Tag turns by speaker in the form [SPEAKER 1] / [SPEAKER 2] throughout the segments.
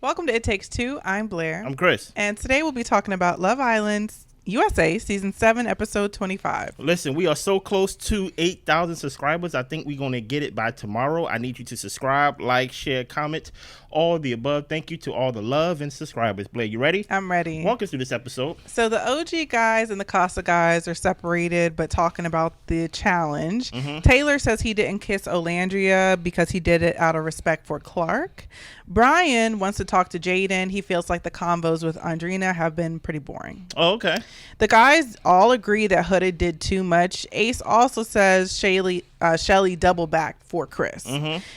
[SPEAKER 1] Welcome to It Takes Two. I'm Blair.
[SPEAKER 2] I'm Chris.
[SPEAKER 1] And today we'll be talking about Love Island USA Season 7, Episode 25.
[SPEAKER 2] Listen, we are so close to 8,000 subscribers. I think we're going to get it by tomorrow. I need you to subscribe, like, share, comment, all the above. Thank you to all the love and subscribers. Blair, you ready?
[SPEAKER 1] I'm ready.
[SPEAKER 2] Walk us through this episode.
[SPEAKER 1] So the OG guys and the Casa guys are separated, but talking about the challenge. Taylor says he didn't kiss Olandria because he did it out of respect for Clark. Brian wants to talk to Jaden. He feels like the combos with Andrina have been pretty boring.
[SPEAKER 2] Oh, okay.
[SPEAKER 1] The guys all agree that Huda did too much. Ace also says Shelly double back for Chris.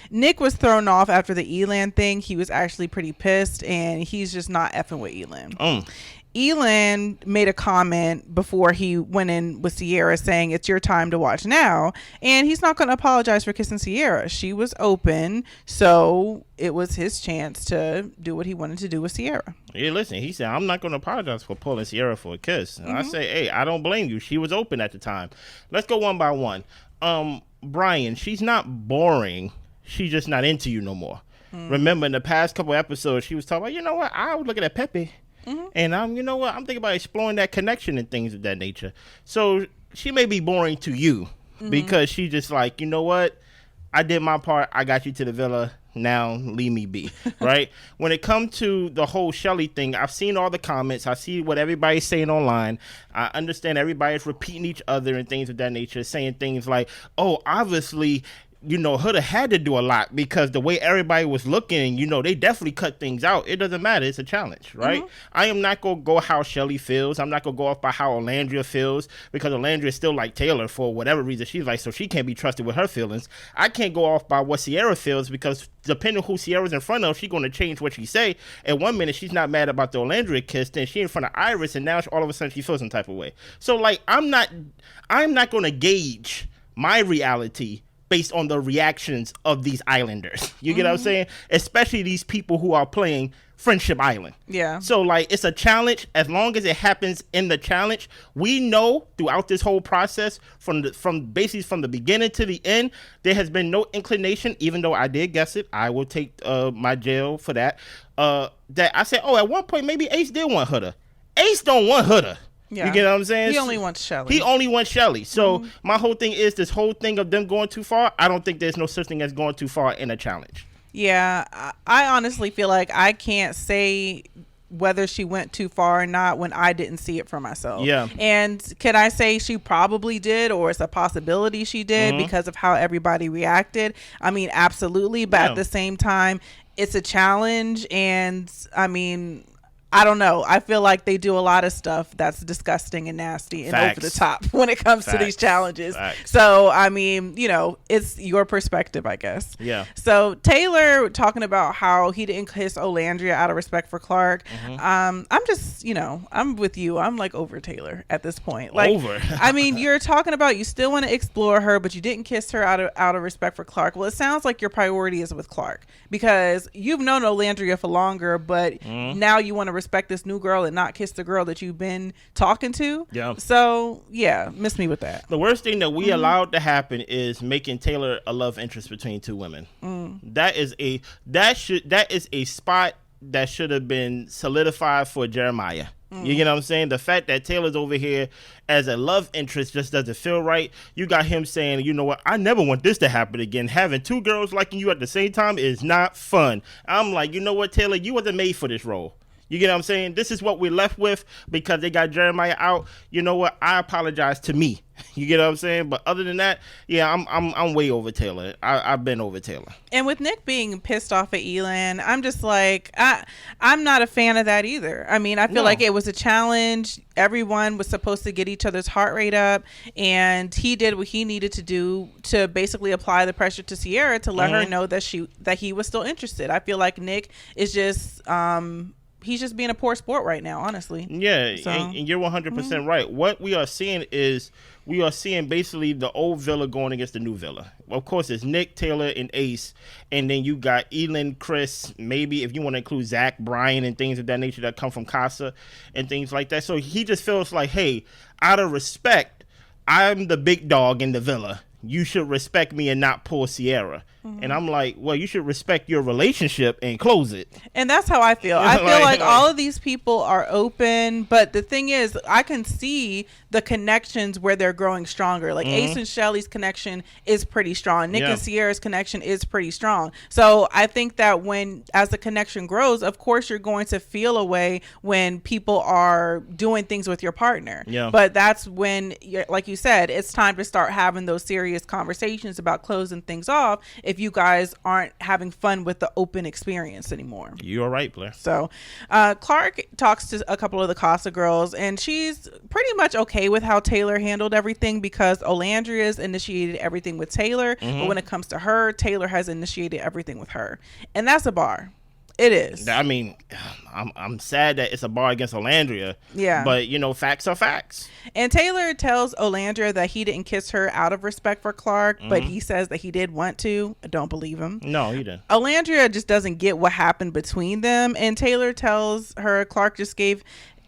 [SPEAKER 1] Nick was thrown off after the Elan thing. He was actually pretty pissed, and he's just not effing with Elan. Elan made a comment before he went in with Sierra saying it's your time to watch now, and he's not going to apologize for kissing Sierra. She was open, so it was his chance to do what he wanted to do with Sierra.
[SPEAKER 2] Yeah, listen, he said, I'm not going to apologize for pulling Sierra for a kiss. And I say, hey, I don't blame you. She was open at the time. Let's go one by one. Brian, she's not boring. She's just not into you no more. Remember, in the past couple episodes, she was talking about, you know what, I was looking at Pepe. And you know what, I'm thinking about exploring that connection and things of that nature. So she may be boring to you because she just like, you know what, I did my part. I got you to the villa. Now leave me be. Right? When it comes to the whole Shelly thing, I've seen all the comments. I see what everybody's saying online. I understand everybody's repeating each other and things of that nature, saying things like, oh, obviously, you know, Huda had to do a lot because the way everybody was looking, you know, they definitely cut things out. It doesn't matter. It's a challenge, right? I am not going to go how Shelly feels. I'm not going to go off by how Olandria feels because Olandria is still like Taylor for whatever reason she's like, so she can't be trusted with her feelings. I can't go off by what Sierra feels because depending on who Sierra's in front of, she's going to change what she say. At 1 minute, she's not mad about the Olandria kiss, then she in front of Iris, and now all of a sudden she feels some type of way. So, like, I'm not going to gauge my reality based on the reactions of these islanders. You get what I'm saying? Especially these people who are playing Friendship Island.
[SPEAKER 1] Yeah.
[SPEAKER 2] So, like, it's a challenge. As long as it happens in the challenge, we know throughout this whole process, from the beginning to the end, there has been no inclination, even though I did guess it. I will take my jail for that. That I said, oh, at one point, maybe Ace did want Huda. Ace don't want Huda.
[SPEAKER 1] Yeah.
[SPEAKER 2] You get what I'm saying?
[SPEAKER 1] He only wants Shelly.
[SPEAKER 2] So my whole thing is this whole thing of them going too far. I don't think there's no such thing as going too far in a challenge.
[SPEAKER 1] Yeah, I honestly feel like I can't say whether she went too far or not when I didn't see it for myself.
[SPEAKER 2] Yeah.
[SPEAKER 1] And can I say she probably did, or it's a possibility she did because of how everybody reacted? I mean, absolutely. But at the same time, it's a challenge. And I mean, I don't know. I feel like they do a lot of stuff that's disgusting and nasty and over the top when it comes to these challenges. So, I mean, you know, it's your perspective, I guess.
[SPEAKER 2] Yeah.
[SPEAKER 1] So, Taylor talking about how he didn't kiss Olandria out of respect for Clark. I'm just, you know, I'm with you. I'm like over Taylor at this point. Like, I mean, you're talking about you still want to explore her, but you didn't kiss her out of respect for Clark. Well, it sounds like your priority is with Clark because you've known Olandria for longer, but now you want to respect this new girl and not kiss the girl that you've been talking to. Yeah. So yeah, miss me with that.
[SPEAKER 2] The worst thing that we allowed to happen is making Taylor a love interest between two women. That is a spot that should have been solidified for Jeremiah. You get what I'm saying? The fact that Taylor's over here as a love interest just doesn't feel right. You got him saying, you know what, I never want this to happen again. Having two girls liking you at the same time is not fun. I'm like, you know what, Taylor, you wasn't made for this role. You get what I'm saying? This is what we're left with because they got Jeremiah out. You know what? I apologize to me. You get what I'm saying? But other than that, yeah, I'm way over Taylor. I've been over Taylor.
[SPEAKER 1] And with Nick being pissed off at Elan, I'm just like, I'm not a fan of that either. I mean, I feel like it was a challenge. Everyone was supposed to get each other's heart rate up, and he did what he needed to do to basically apply the pressure to Sierra to let her know that he was still interested. I feel like Nick is just he's just being a poor sport right now, honestly.
[SPEAKER 2] Yeah, so, and you're 100% right. What we are seeing is basically the old Villa going against the new Villa. Of course, it's Nick, Taylor, and Ace, and then you got Elan, Chris, maybe if you want to include Zach, Brian, and things of that nature that come from Casa and things like that. So he just feels like, hey, out of respect, I'm the big dog in the Villa. you should respect me and not pull Sierra. And I'm like, well, you should respect your relationship and close it.
[SPEAKER 1] And that's how I feel. I feel like all of these people are open, but the thing is, I can see the connections where they're growing stronger. Like Ace and Shelly's connection is pretty strong. Nick and Sierra's connection is pretty strong. So I think that as the connection grows, of course you're going to feel a way when people are doing things with your partner. Yeah. But that's when, like you said, it's time to start having those serious conversations about closing things off if you guys aren't having fun with the open experience anymore.
[SPEAKER 2] You're right, Blair.
[SPEAKER 1] So Clark talks to a couple of the Casa girls, and she's pretty much okay with how Taylor handled everything because Olandria's initiated everything with Taylor, but when it comes to her, Taylor has initiated everything with her. And that's a bar. It is.
[SPEAKER 2] I mean, I'm sad that it's a bar against Olandria. Yeah. But, facts are facts.
[SPEAKER 1] And Taylor tells Olandria that he didn't kiss her out of respect for Clark, but he says that he did want to. I don't believe him.
[SPEAKER 2] No, he didn't.
[SPEAKER 1] Olandria just doesn't get what happened between them. And Taylor tells her Clark just gave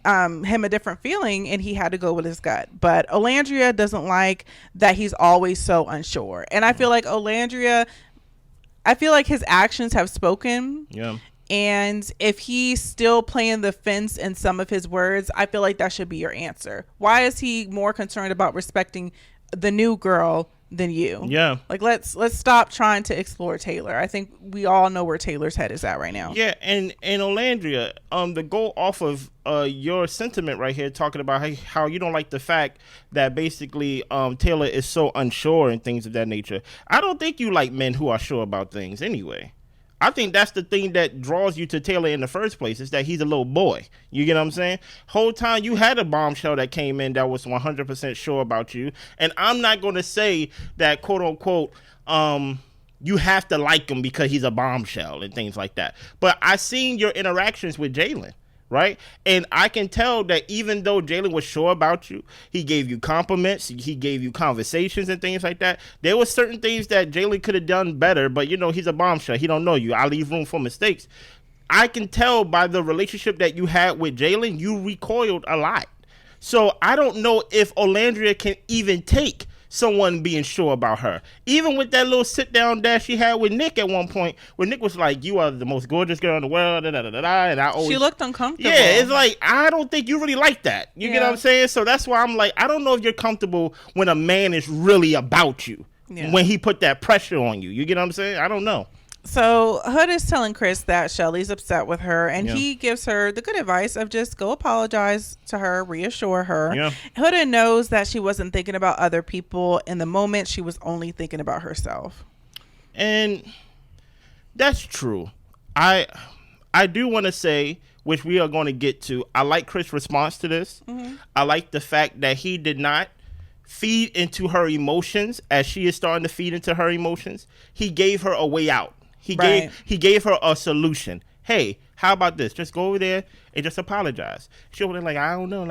[SPEAKER 1] him a different feeling and he had to go with his gut. But Olandria doesn't like that he's always so unsure. And I feel like his actions have spoken.
[SPEAKER 2] Yeah.
[SPEAKER 1] And if he's still playing the fence in some of his words, I feel like that should be your answer. Why is he more concerned about respecting the new girl than you?
[SPEAKER 2] Yeah.
[SPEAKER 1] Like, let's stop trying to explore Taylor. I think we all know where Taylor's head is at right now.
[SPEAKER 2] Yeah, and Olandria, to go off of your sentiment right here, talking about how you don't like the fact that basically Taylor is so unsure and things of that nature. I don't think you like men who are sure about things anyway. I think that's the thing that draws you to Taylor in the first place, is that he's a little boy. You get what I'm saying? Whole time you had a bombshell that came in that was 100% sure about you. And I'm not going to say that, quote unquote, you have to like him because he's a bombshell and things like that. But I seen your interactions with Jalen. Right. And I can tell that even though Jalen was sure about you, he gave you compliments, he gave you conversations and things like that. There were certain things that Jalen could have done better. But, he's a bombshell. He don't know you. I leave room for mistakes. I can tell by the relationship that you had with Jalen, you recoiled a lot. So I don't know if Olandria can even take someone being sure about her. Even with that little sit down dash she had with Nick at one point, where Nick was like, "You are the most gorgeous girl in the world," and I always,
[SPEAKER 1] she looked uncomfortable.
[SPEAKER 2] Yeah, it's like, I don't think you really like that. You get what I'm saying? So that's why I'm like, I don't know if you're comfortable when a man is really about you. Yeah. When he put that pressure on you. You get what I'm saying? I don't know.
[SPEAKER 1] So Hood is telling Chris that Shelly's upset with her, and he gives her the good advice of just go apologize to her, reassure her. Yeah. Huda knows that she wasn't thinking about other people in the moment. She was only thinking about herself.
[SPEAKER 2] And that's true. I do want to say, which we are going to get to, I like Chris' response to this. Mm-hmm. I like the fact that he did not feed into her emotions as she is starting to feed into her emotions. He gave her a way out. He gave her a solution. Hey, how about this? Just go over there and just apologize. She'll be like, I don't know.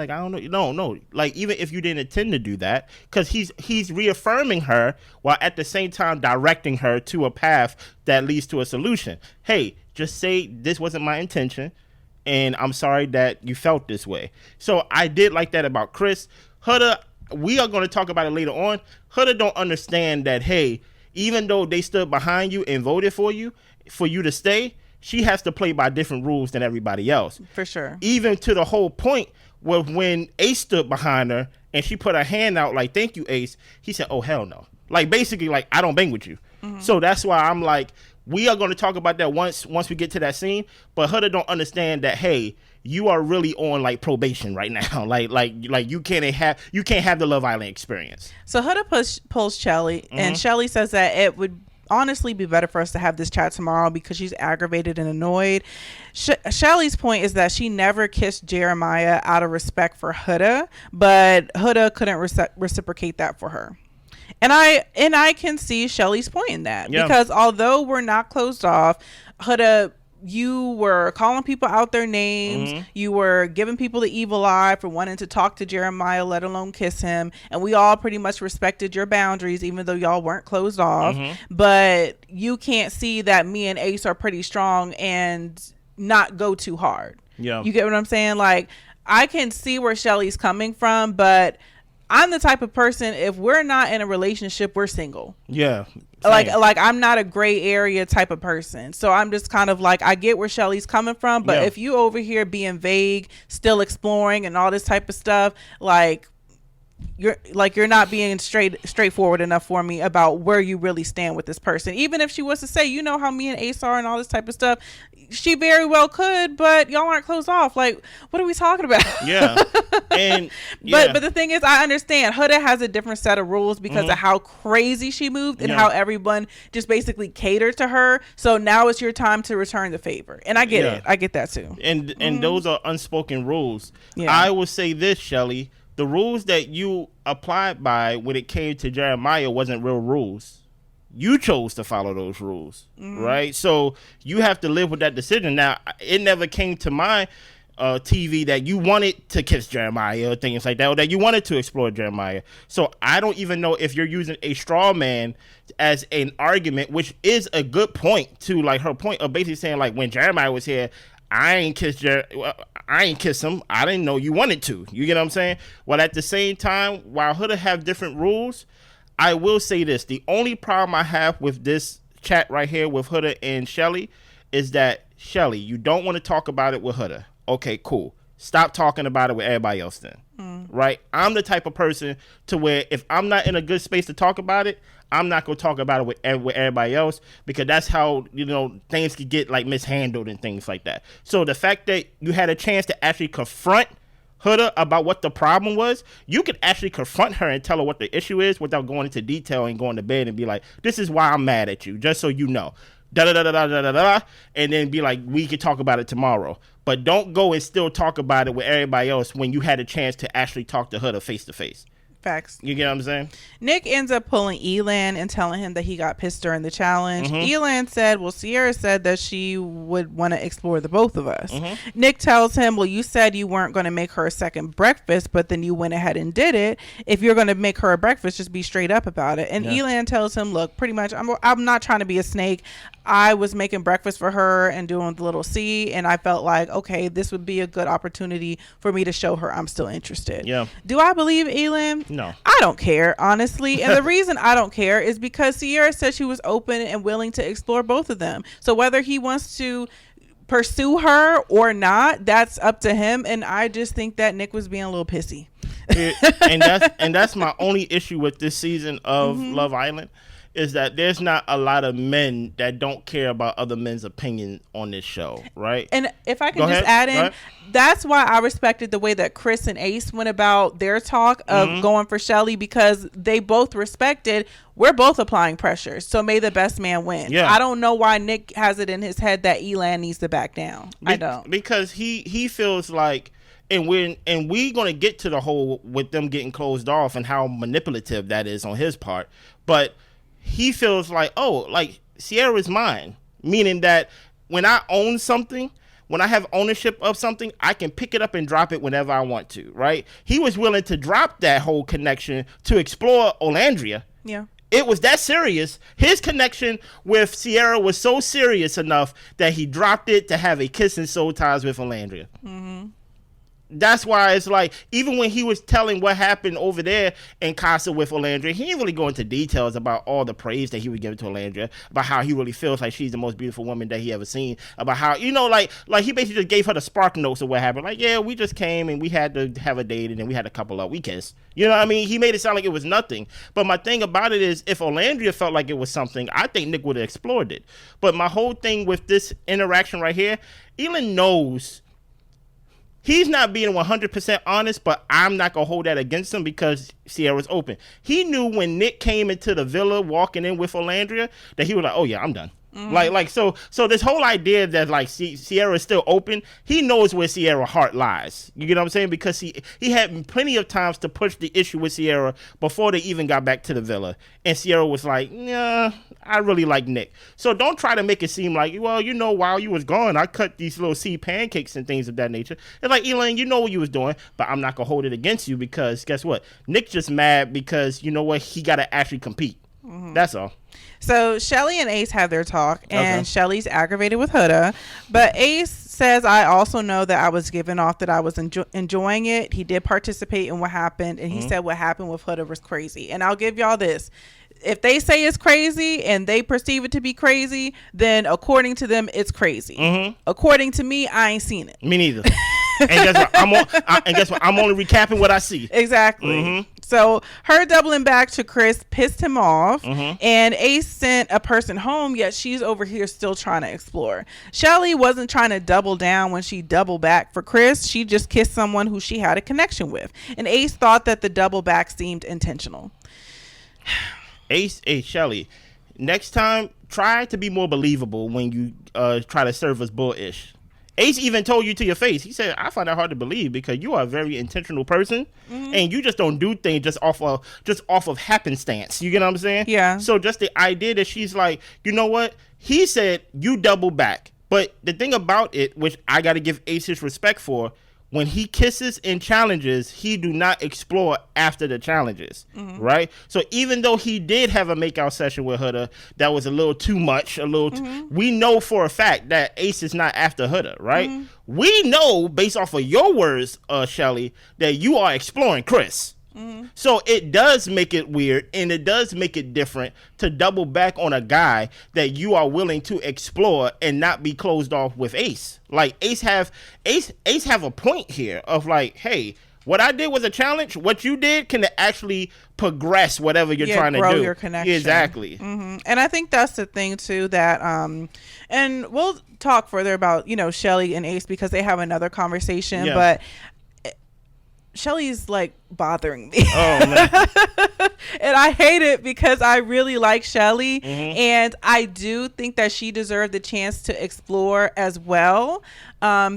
[SPEAKER 2] No. Like, even if you didn't intend to do that, because he's reaffirming her while at the same time directing her to a path that leads to a solution. Hey, just say this wasn't my intention, and I'm sorry that you felt this way. So I did like that about Chris. Huda, we are going to talk about it later on. Huda don't understand that, hey, even though they stood behind you and voted for you to stay, she has to play by different rules than everybody else.
[SPEAKER 1] For sure.
[SPEAKER 2] Even to the whole point where when Ace stood behind her and she put her hand out like, thank you, Ace, he said, oh, hell no. Like, basically, like, I don't bang with you. Mm-hmm. So that's why I'm like, we are going to talk about that once we get to that scene. But Huda don't understand that, hey, you are really on like probation right now. like you can't have the Love Island experience.
[SPEAKER 1] So Huda pulls Shelly, and Shelly says that it would honestly be better for us to have this chat tomorrow because she's aggravated and annoyed. Shelly's point is that she never kissed Jeremiah out of respect for Huda, but Huda couldn't reciprocate that for her. And I can see Shelly's point in that because although we're not closed off, Huda, you were calling people out their names. You were giving people the evil eye for wanting to talk to Jeremiah, let alone kiss him. And we all pretty much respected your boundaries, even though y'all weren't closed off. But you can't see that me and Ace are pretty strong and not go too hard. Yeah. You get what I'm saying? Like, I can see where Shelly's coming from, but I'm the type of person, if we're not in a relationship, we're single.
[SPEAKER 2] Yeah.
[SPEAKER 1] Like I'm not a gray area type of person. So I'm just kind of like, I get where Shelly's coming from, but if you over here being vague, still exploring and all this type of stuff, like you're not being straightforward enough for me about where you really stand with this person. Even if she was to say, you know how me and Ace are and all this type of stuff, she very well could, but y'all aren't closed off. Like, what are we talking about?
[SPEAKER 2] Yeah. And
[SPEAKER 1] but the thing is, I understand Huda has a different set of rules because of how crazy she moved and how everyone just basically catered to her. So now it's your time to return the favor. And I get it. I get that too.
[SPEAKER 2] And those are unspoken rules.
[SPEAKER 1] Yeah.
[SPEAKER 2] I will say this, Shelly. The rules that you applied by when it came to Jeremiah wasn't real rules. You chose to follow those rules, right? So you have to live with that decision. Now, it never came to my TV that you wanted to kiss Jeremiah or things like that, or that you wanted to explore Jeremiah. So I don't even know if you're using a straw man as an argument, which is a good point to like her point of basically saying like when Jeremiah was here, I ain't kiss him. I didn't know you wanted to. You get what I'm saying? Well, at the same time, while Huda have different rules, I will say this. The only problem I have with this chat right here with Huda and Shelly is that, Shelly, you don't want to talk about it with Huda. Okay, cool. Stop talking about it with everybody else then. Right? I'm the type of person to where if I'm not in a good space to talk about it, I'm not going to talk about it with everybody else, because that's how, things could get like mishandled and things like that. So the fact that you had a chance to actually confront Huda about what the problem was, you could actually confront her and tell her what the issue is without going into detail and going to bed and be like, this is why I'm mad at you, just so you know. Da-da-da-da-da-da-da, and then be like, we could talk about it tomorrow. But don't go and still talk about it with everybody else when you had a chance to actually talk to Huda face to face.
[SPEAKER 1] Facts.
[SPEAKER 2] You get what I'm saying?
[SPEAKER 1] Nick ends up pulling Elan and telling him that he got pissed during the challenge. Elan said, well, Sierra said that she would want to explore the both of us. Nick tells him, well, you said you weren't going to make her a second breakfast, but then you went ahead and did it. If you're going to make her a breakfast, just be straight up about it. And Elan tells him, look, pretty much, I'm not trying to be a snake. I was making breakfast for her and doing the little C, and I felt like, okay, this would be a good opportunity for me to show her I'm still interested.
[SPEAKER 2] Yeah.
[SPEAKER 1] Do I believe Elan?
[SPEAKER 2] No.
[SPEAKER 1] I don't care, honestly. And the reason I don't care is because Sierra said she was open and willing to explore both of them. So whether he wants to pursue her or not, that's up to him. And I just think that Nick was being a little pissy.
[SPEAKER 2] And that's my only issue with this season of Love Island, is that there's not a lot of men that don't care about other men's opinion on this show, right?
[SPEAKER 1] And if I can just add in, that's why I respected the way that Chris and Ace went about their talk of going for Shelly, because they both respected, we're both applying pressure, so may the best man win. I don't know why Nick has it in his head that Elan needs to back down. I don't. Because
[SPEAKER 2] he feels like, and we're going to get to the whole with them getting closed off and how manipulative that is on his part, but he feels like, oh, like Sierra's mine, meaning that when I own something, when I have ownership of something, I can pick it up and drop it whenever I want to, right? He was willing to drop that whole connection to explore Olandria.
[SPEAKER 1] Yeah.
[SPEAKER 2] It was that serious. His connection with Sierra was so serious enough that he dropped it to have a kiss and soul ties with Olandria. That's why it's like, even when he was telling what happened over there in Casa with Olandria, he didn't really go into details about all the praise that he would give to Olandria, about how he really feels like she's the most beautiful woman that he ever seen, about how, like he basically just gave her the spark notes of what happened. Like, yeah, we just came and we had to have a date and then we had a couple of, we kissed. You know what I mean? He made it sound like it was nothing. But my thing about it is, if Olandria felt like it was something, I think Nick would have explored it. But my whole thing with this interaction right here, Elan knows he's not being 100% honest, but I'm not going to hold that against him because Sierra's open. He knew when Nick came into the villa walking in with Olandria that he was like, oh yeah, I'm done. So this whole idea that like Sierra is still open, he knows where Sierra's heart lies. You get what I'm saying? Because he had plenty of times to push the issue with Sierra before they even got back to the villa. And Sierra was like, nah, I really like Nick. So don't try to make it seem like, well, while you was gone, I cut these little seed pancakes and things of that nature. It's like, Elan, you know what you was doing, but I'm not going to hold it against you because guess what? Nick just mad because you know what? He got to actually compete. That's all.
[SPEAKER 1] So Shelly and Ace have their talk, and
[SPEAKER 2] Okay.
[SPEAKER 1] Shelly's aggravated with Huda, but Ace says, I also know that I was giving off that I was enjoying it. He did participate in what happened, and he said what happened with Huda was crazy. And I'll give y'all this. If they say it's crazy and they perceive it to be crazy, then according to them, it's crazy. According to me, I ain't seen it.
[SPEAKER 2] Me neither. And guess what? I'm only recapping what I see.
[SPEAKER 1] Exactly. So her doubling back to Chris pissed him off, and Ace sent a person home, yet she's over here still trying to explore. Shelly wasn't trying to double down when she doubled back for Chris. She just kissed someone who she had a connection with. And Ace thought that the double back seemed intentional.
[SPEAKER 2] Shelly, next time, try to be more believable when you try to serve us bullish. Ace even told you to your face. He said, I find that hard to believe because you are a very intentional person and you just don't do things just off of happenstance. You get what I'm saying?
[SPEAKER 1] Yeah.
[SPEAKER 2] So just the idea that she's like, you know what? He said you double back. But the thing about it, which I got to give Ace his respect for, when he kisses and challenges, he do not explore after the challenges, right? So even though he did have a makeout session with Huda that was a little too much, we know for a fact that Ace is not after Huda, right? We know, based off of your words, Shelly, that you are exploring Chris. So it does make it weird, and it does make it different to double back on a guy that you are willing to explore and not be closed off with Ace. Like Ace have a point here of like, hey, what I did was a challenge. What you did can actually progress whatever you're trying to do.
[SPEAKER 1] Grow your connection.
[SPEAKER 2] Exactly.
[SPEAKER 1] And I think that's the thing too that and we'll talk further about Shelly and Ace because they have another conversation, but Shelly's like bothering me.
[SPEAKER 2] Oh man.
[SPEAKER 1] And I hate it because I really like Shelly and I do think that she deserved the chance to explore as well,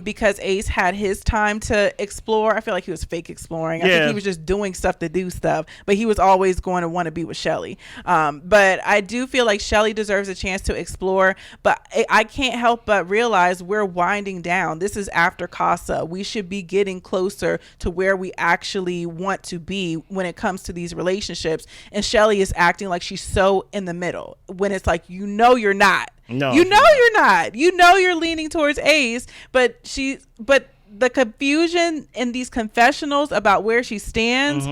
[SPEAKER 1] because Ace had his time to explore. I feel like he was fake exploring. I think he was just doing stuff to do stuff, but he was always going to want to be with Shelly. But I do feel like Shelly deserves a chance to explore, but I can't help but realize we're winding down. This is after Casa. We should be getting closer to where we actually want to be when it comes to these relationships, and Shelly is acting like she's so in the middle when it's like you're not.
[SPEAKER 2] No,
[SPEAKER 1] you're not. You're leaning towards Ace, but the confusion in these confessionals about where she stands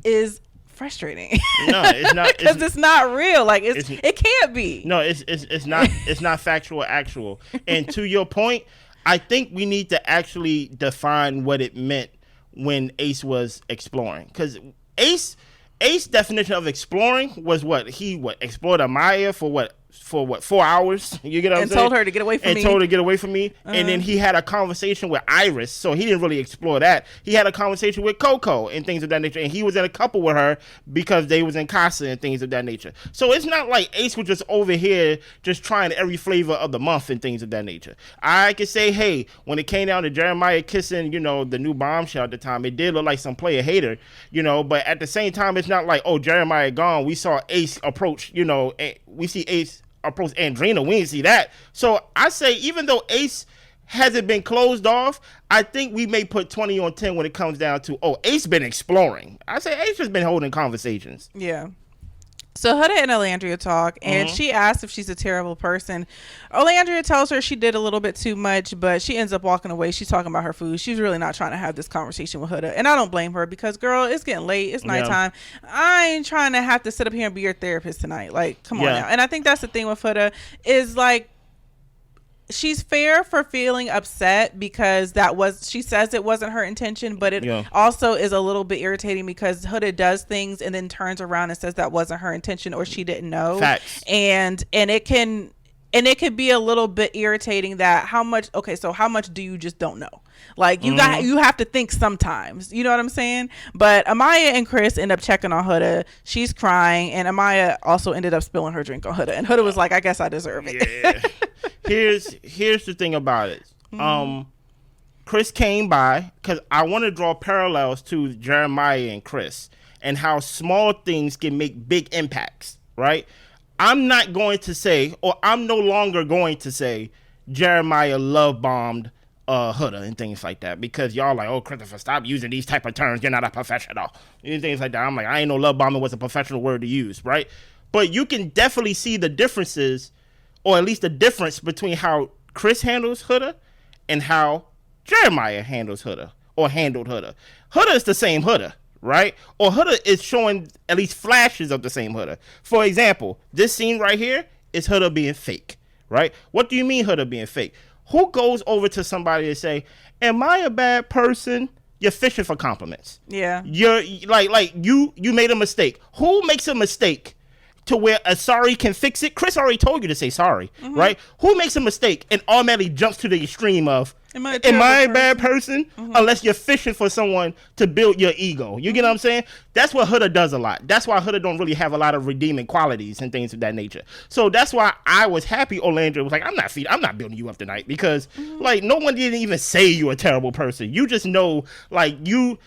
[SPEAKER 1] is frustrating.
[SPEAKER 2] No, it's not,
[SPEAKER 1] because it's not real. Like it can't be.
[SPEAKER 2] No, it's not. It's not factual. Actual. And to your point, I think we need to actually define what it meant when Ace was exploring, because Ace definition of exploring was what explored Amaya for 4 hours. You get what I'm saying?
[SPEAKER 1] And told her to get away from me.
[SPEAKER 2] And told her to get away from me. And then he had a conversation with Iris, so he didn't really explore that. He had a conversation with Coco and things of that nature, and he was in a couple with her because they was in Casa and things of that nature. So it's not like Ace was just over here just trying every flavor of the month and things of that nature. I could say, hey, when it came down to Jeremiah kissing, the new bombshell at the time, it did look like some player hater, but at the same time, it's not like, oh, Jeremiah gone. We saw Ace approach, we see Ace approach Andrina. We didn't see that. So I say, even though Ace hasn't been closed off, I think we may put 20 on 10 when it comes down to, Ace been exploring. I say Ace has been holding conversations.
[SPEAKER 1] Yeah. So Huda and Olandria talk, and she asks if she's a terrible person. Olandria tells her she did a little bit too much, but she ends up walking away. She's talking about her food. She's really not trying to have this conversation with Huda, and I don't blame her because, girl, it's getting late. It's nighttime. I ain't trying to have to sit up here and be your therapist tonight. Like, come on now. And I think that's the thing with Huda is like, she's fair for feeling upset because she says it wasn't her intention, but it also is a little bit irritating because Huda does things and then turns around and says that wasn't her intention or she didn't know.
[SPEAKER 2] Facts.
[SPEAKER 1] And it can be a little bit irritating that how much do you just don't know? Like you have to think sometimes, you know what I'm saying? But Amaya and Chris end up checking on Huda. She's crying, and Amaya also ended up spilling her drink on Huda, and Huda was like, I guess I deserve it.
[SPEAKER 2] Yeah. Here's the thing about it. Chris came by because I want to draw parallels to Jeremiah and Chris and how small things can make big impacts, right? I'm not going to say, or I'm no longer going to say, Jeremiah love bombed Huda and things like that, because y'all like, oh, Christopher, stop using these type of terms. You're not a professional. And things like that. I'm like, I ain't know love bombing was a professional word to use, right? But you can definitely see the differences, or at least the difference between how Chris handles Huda and how Jeremiah handles Huda, or handled Huda. Huda is the same Huda, right? Or Huda is showing at least flashes of the same Huda. For example, this scene right here is Huda being fake, right? What do you mean Huda being fake? Who goes over to somebody and say, am I a bad person? You're fishing for compliments.
[SPEAKER 1] Yeah.
[SPEAKER 2] You're like you made a mistake. Who makes a mistake to where a sorry can fix it? Chris already told you to say sorry, right? Who makes a mistake and automatically jumps to the extreme of, am I a bad person? Unless you're fishing for someone to build your ego. You get what I'm saying? That's what Huda does a lot. That's why Huda don't really have a lot of redeeming qualities and things of that nature. So that's why I was happy Olandria was like, I'm not building you up tonight, because like no one didn't even say you're a terrible person. You just know, like you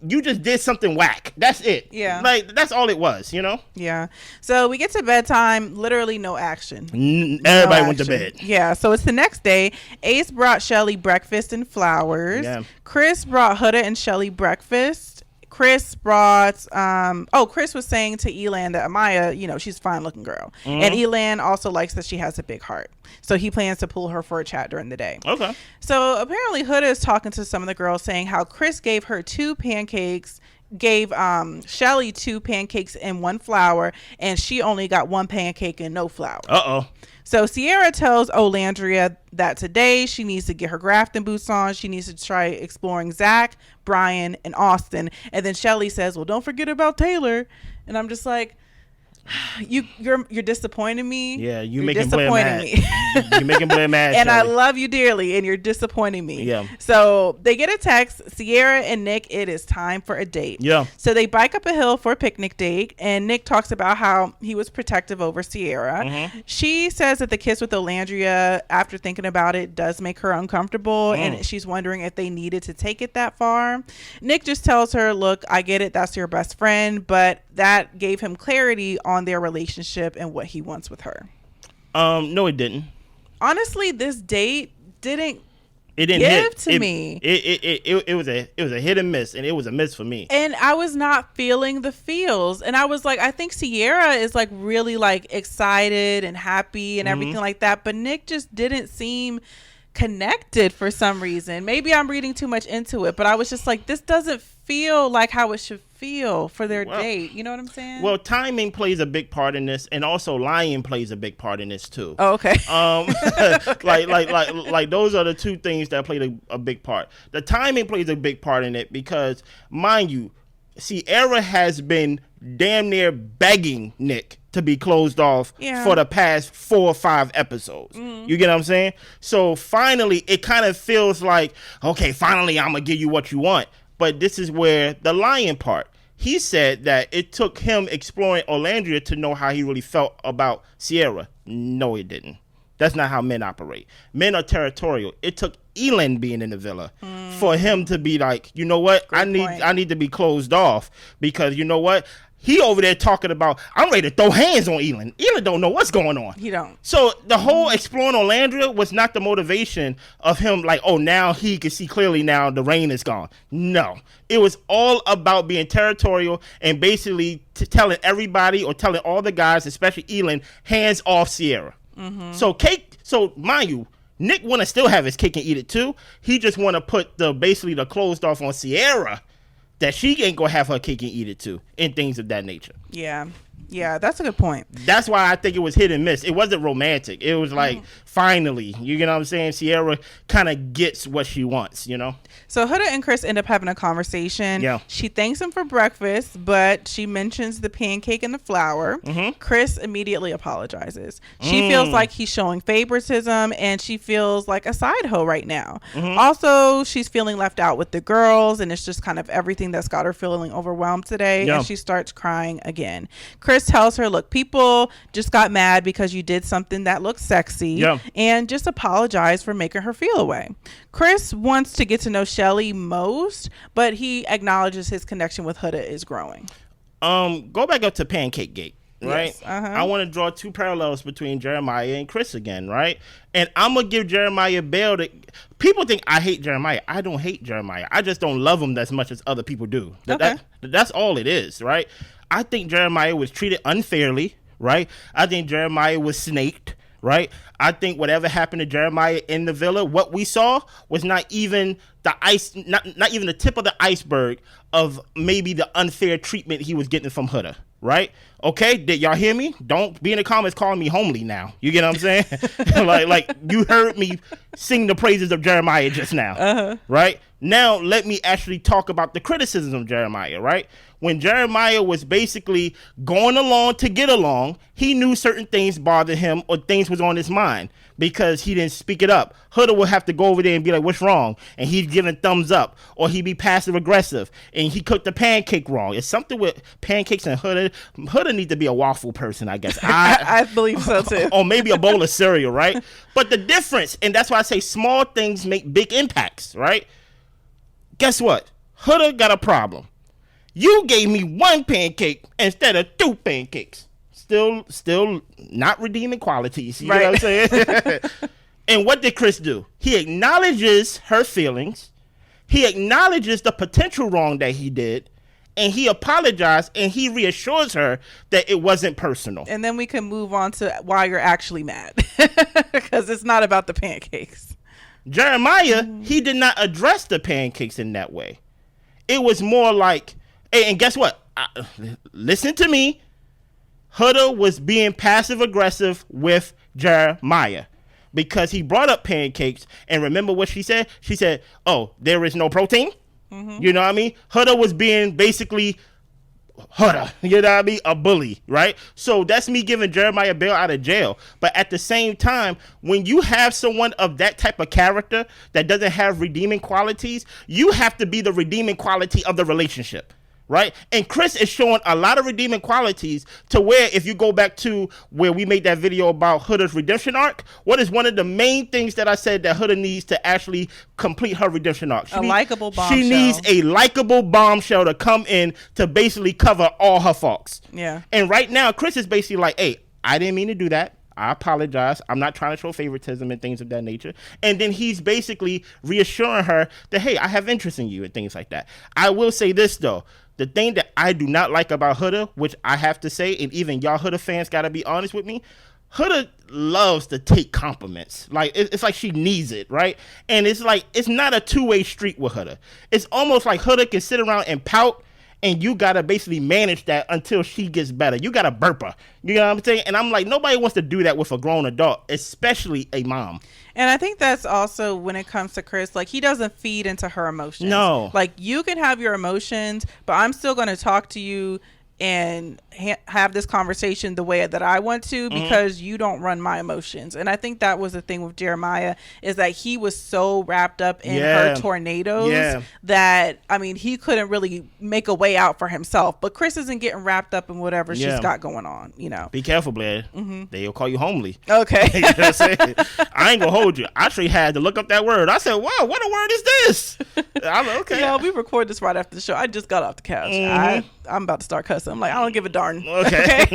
[SPEAKER 2] just did something whack. That's it.
[SPEAKER 1] Yeah.
[SPEAKER 2] Like that's all it was, you know?
[SPEAKER 1] Yeah. So we get to bedtime, literally no action.
[SPEAKER 2] Everybody went to bed.
[SPEAKER 1] Yeah. So it's the next day. Ace brought Shelly breakfast and flowers. Yeah. Chris brought Huda and Shelly breakfast. Chris brought Chris was saying to Elan that Amaya, she's a fine looking girl. And Elan also likes that she has a big heart. So he plans to pull her for a chat during the day.
[SPEAKER 2] Okay.
[SPEAKER 1] So apparently Huda is talking to some of the girls, saying how Chris gave her 2 pancakes, gave Shelly 2 pancakes and 1 flour, and she only got 1 pancake and no flour.
[SPEAKER 2] Uh-oh.
[SPEAKER 1] So Sierra tells Olandria that today she needs to get her grafting boots on. She needs to try exploring Zach, Brian, and Austin. And then Shelly says, well, don't forget about Taylor. And I'm just like, you're disappointing me.
[SPEAKER 2] Yeah, you're making Blair mad. You're making Blair mad.
[SPEAKER 1] And
[SPEAKER 2] Shelly.
[SPEAKER 1] I love you dearly, and you're disappointing me.
[SPEAKER 2] Yeah.
[SPEAKER 1] So they get a text, Sierra and Nick, it is time for a date.
[SPEAKER 2] Yeah.
[SPEAKER 1] So they bike up a hill for a picnic date, and Nick talks about how he was protective over Sierra. She says that the kiss with Olandria, after thinking about it, does make her uncomfortable, and she's wondering if they needed to take it that far. Nick just tells her, look, I get it, that's your best friend, but that gave him clarity on their relationship and what he wants with her.
[SPEAKER 2] No, it didn't.
[SPEAKER 1] Honestly, this date didn't
[SPEAKER 2] give
[SPEAKER 1] me.
[SPEAKER 2] It was a hit and miss, and it was a miss for me.
[SPEAKER 1] And I was not feeling the feels. And I was like, I think Sierra is like really like excited and happy and everything like that. But Nick just didn't seem connected for some reason. Maybe I'm reading too much into it, but I was just like, this doesn't feel like how it should feel for their date. You know what I'm saying?
[SPEAKER 2] Well, timing plays a big part in this, and also lying plays a big part in this too.
[SPEAKER 1] Oh, okay.
[SPEAKER 2] Like those are the 2 things that played a big part. The timing plays a big part in it because, mind you, Sierra has been damn near begging Nick to be closed off for the past 4 or 5 episodes. You get what I'm saying? So finally, it kind of feels like, okay, finally I'm gonna give you what you want. But this is where the lying part. He said that it took him exploring Olandria to know how he really felt about Sierra. No, it didn't. That's not how men operate. Men are territorial. It took Elan being in the villa for him to be like, you know what? I need to be closed off, because you know what? He over there talking about, I'm ready to throw hands on Elan. Elan don't know what's going on.
[SPEAKER 1] He don't.
[SPEAKER 2] So the whole exploring Olandria was not the motivation of him like, oh, now he can see clearly now the rain is gone. No. It was all about being territorial and basically telling everybody, or telling all the guys, especially Elan, hands off Sierra. So mind you, Nick want to still have his cake and eat it too. He just want to put basically the closed off on Sierra, that she ain't gonna have her cake and eat it too, and things of that nature.
[SPEAKER 1] Yeah, that's a good point.
[SPEAKER 2] That's why I think it was hit and miss. It wasn't romantic. It was like, finally, you know what I'm saying? Sierra kind of gets what she wants, you know?
[SPEAKER 1] So Huda and Chris end up having a conversation.
[SPEAKER 2] Yeah.
[SPEAKER 1] She thanks him for breakfast, but she mentions the pancake and the flour. Chris immediately apologizes. She feels like he's showing favoritism, and she feels like a side hoe right now. Also, she's feeling left out with the girls, and it's just kind of everything that's got her feeling overwhelmed today. And she starts crying again. Chris tells her, look, people just got mad because you did something that looked sexy, and just apologize for making her feel away. Chris wants to get to know Shelly most, but he acknowledges his connection with Huda is growing.
[SPEAKER 2] Go back up to Pancake Gate, right?
[SPEAKER 1] Yes,
[SPEAKER 2] I want to draw 2 parallels between Jeremiah and Chris again, right? And I'm going to give Jeremiah bail. People think I hate Jeremiah. I don't hate Jeremiah. I just don't love him as much as other people do. That's all it is, right? I think Jeremiah was treated unfairly right? I think Jeremiah was snaked, right? I think whatever happened to Jeremiah in the villa, what we saw was not even not even the tip of the iceberg of maybe the unfair treatment he was getting from Huda, right? Okay, did y'all hear me? Don't be in the comments calling me homely now. You get what I'm saying? like you heard me sing the praises of Jeremiah just now, right? Now let me actually talk about the criticism of Jeremiah, right? When Jeremiah was basically going along to get along, he knew certain things bothered him or things was on his mind because he didn't speak it up. Huda would have to go over there and be like, what's wrong? And he'd give a thumbs up, or he'd be passive aggressive and he cooked the pancake wrong. It's something with pancakes and Huda. Huda needs to be a waffle person, I guess.
[SPEAKER 1] I believe so too.
[SPEAKER 2] Or maybe a bowl of cereal, right? But the difference, and that's why I say small things make big impacts, right? Guess what? Huda got a problem. You gave me one pancake instead of two pancakes. Still not redeeming qualities. You know what I'm saying? And what did Chris do? He acknowledges her feelings. He acknowledges the potential wrong that he did. And he apologized and he reassures her that it wasn't personal.
[SPEAKER 1] And then we can move on to why you're actually mad. Because it's not about the pancakes.
[SPEAKER 2] Jeremiah, he did not address the pancakes in that way. It was more like, and guess what? Listen to me. Huda was being passive aggressive with Jeremiah because he brought up pancakes. And remember what she said? She said, oh, there is no protein. You know what I mean? Huda was being basically Huda, you know what I mean? A bully, right? So that's me giving Jeremiah bail out of jail. But at the same time, when you have someone of that type of character that doesn't have redeeming qualities, you have to be the redeeming quality of the relationship. Right? And Chris is showing a lot of redeeming qualities to where if you go back to where we made that video about Huda's redemption arc, what is one of the main things that I said that Huda needs to actually complete her redemption arc?
[SPEAKER 1] A likable bombshell.
[SPEAKER 2] She needs a likable bombshell to come in to basically cover all her faults.
[SPEAKER 1] Yeah.
[SPEAKER 2] And right now, Chris is basically like, hey, I didn't mean to do that. I apologize. I'm not trying to show favoritism and things of that nature. And then he's basically reassuring her that, hey, I have interest in you and things like that. I will say this, though. The thing that I do not like about Huda, which I have to say, and even y'all Huda fans got to be honest with me, Huda loves to take compliments. Like, it's like she needs it, right? And it's like, it's not a two-way street with Huda. It's almost like Huda can sit around and pout, and you got to basically manage that until she gets better. You got to burp her. You know what I'm saying? And I'm like, nobody wants to do that with a grown adult, especially a mom.
[SPEAKER 1] And I think that's also when it comes to Chris, like he doesn't feed into her emotions.
[SPEAKER 2] No.
[SPEAKER 1] Like you can have your emotions, but I'm still going to talk to you and have this conversation the way that I want to because you don't run my emotions. And I think that was the thing with Jeremiah is that he was so wrapped up in her tornadoes that, I mean, he couldn't really make a way out for himself. But Chris isn't getting wrapped up in whatever she's got going on, you know.
[SPEAKER 2] Be careful, Blair. They'll call you homely.
[SPEAKER 1] Okay.
[SPEAKER 2] You know what I'm saying? I ain't gonna hold you. I actually had to look up that word. I said, wow, what a word is this? I'm like, okay.
[SPEAKER 1] Yeah, we record this right after the show. I just got off the couch. I'm about to start cussing. I'm like, I don't give a darn.
[SPEAKER 2] Okay.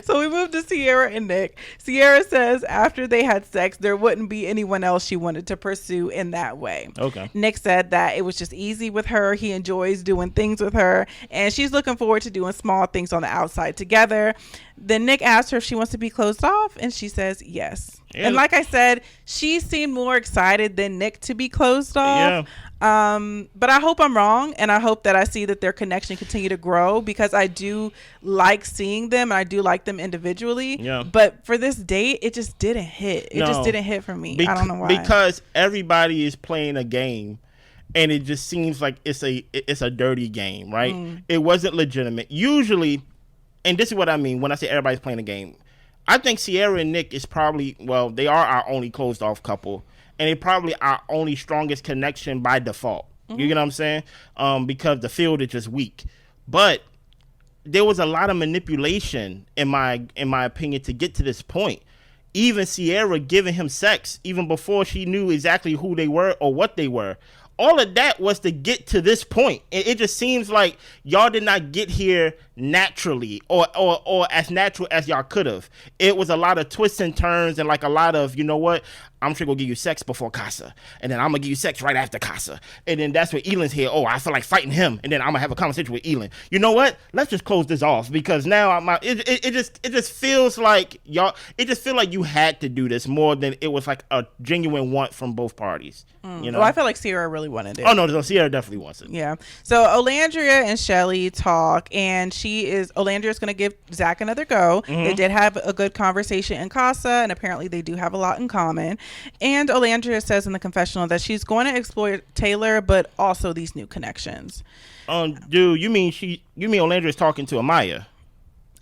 [SPEAKER 1] So we moved to Sierra and Nick. Sierra says after they had sex, there wouldn't be anyone else she wanted to pursue in that way.
[SPEAKER 2] Okay.
[SPEAKER 1] Nick said that it was just easy with her. He enjoys doing things with her, and she's looking forward to doing small things on the outside together. Then Nick asked her if she wants to be closed off, and she says yes. Yeah. And like I said, she seemed more excited than Nick to be closed off. But I hope I'm wrong, and I hope that I see that their connection continue to grow because I do like seeing them and I do like them individually. Yeah. But for this date, it just didn't hit. It just didn't hit for me. I don't know why.
[SPEAKER 2] Because everybody is playing a game, and it just seems like it's a dirty game, right? It wasn't legitimate. Usually, and this is what I mean when I say everybody's playing a game. I think Sierra and Nick is probably, well, they are our only closed off couple. And they probably our only strongest connection by default. You get what I'm saying? Because the field is just weak. But there was a lot of manipulation in my opinion to get to this point. Even Sierra giving him sex even before she knew exactly who they were or what they were. all of that was to get to this point. It just seems like y'all did not get here naturally or as natural as y'all could have. It was a lot of twists and turns and like a lot of, you know what, I'm sure gonna give you sex before Casa, and then I'm gonna give you sex right after Casa, and then that's where Elan's here. Oh, I feel like fighting him, and then I'm gonna have a conversation with Elan. You know what? Let's just close this off because now it just feels like y'all. It just feel like you had to do this more than it was like a genuine want from both parties. You know,
[SPEAKER 1] well, I feel like Sierra really wanted it.
[SPEAKER 2] Oh no, Sierra definitely wants it.
[SPEAKER 1] Yeah. So Olandria and Shelly talk, and Olandria's going to give Zach another go. They did have a good conversation in Casa, and apparently they do have a lot in common. And Olandria says in the confessional that she's going to explore Taylor, but also these new connections.
[SPEAKER 2] Dude, you mean Olandria's talking to Amaya?